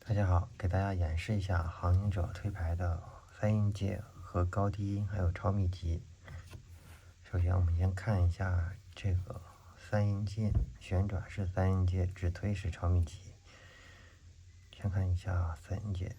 大家好，给大家演示一下航行者推排的3音阶和高低音，还有超密集。首先，我们先看一下这个3音阶，旋转是3音阶，直推是超密集。先看一下3音阶。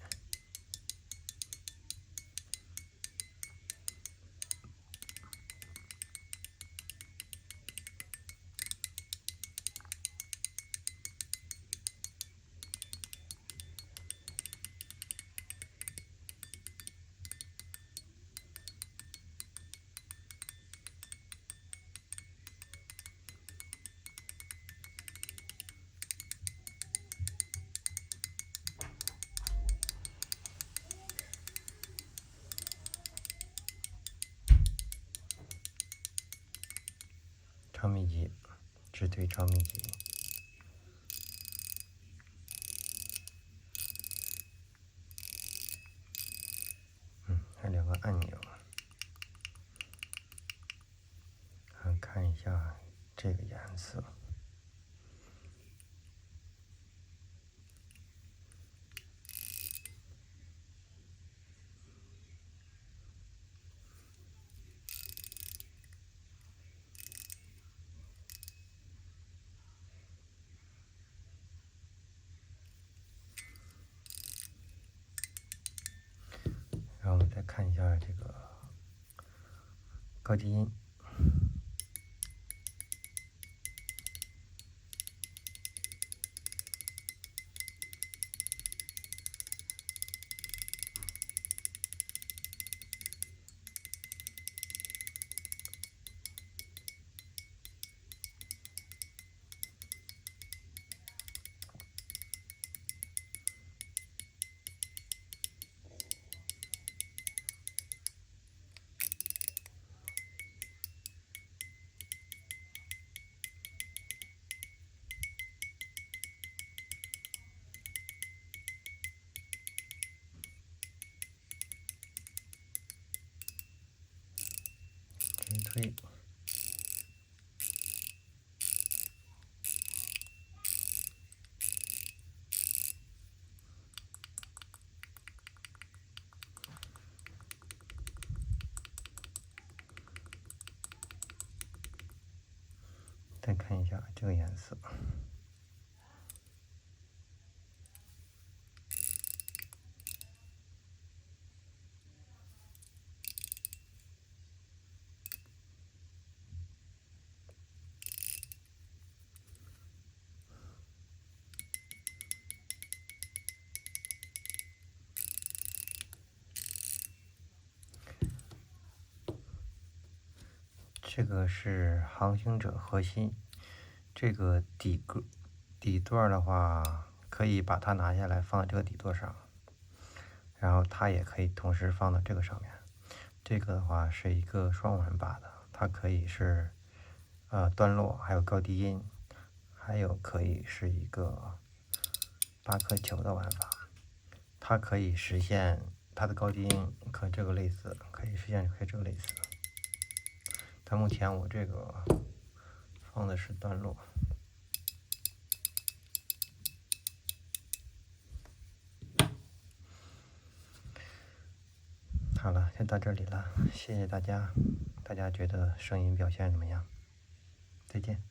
超密集，直推超密集。还有2个按钮。看一下这个颜色。然后我们再看一下这个高低音。直推。再看一下这个颜色。这个是航行者核心，这个底座的话，可以把它拿下来放在这个底座上，然后它也可以同时放到这个上面。这个的话是一个双玩把的，它可以是段落，还有高低音，还有可以是一个8颗球的玩法。它可以实现它的高低音和这个类似，可以实现和这个类似。但目前我这个放的是段落。好了，就到这里了，谢谢大家。大家觉得声音表现怎么样？再见。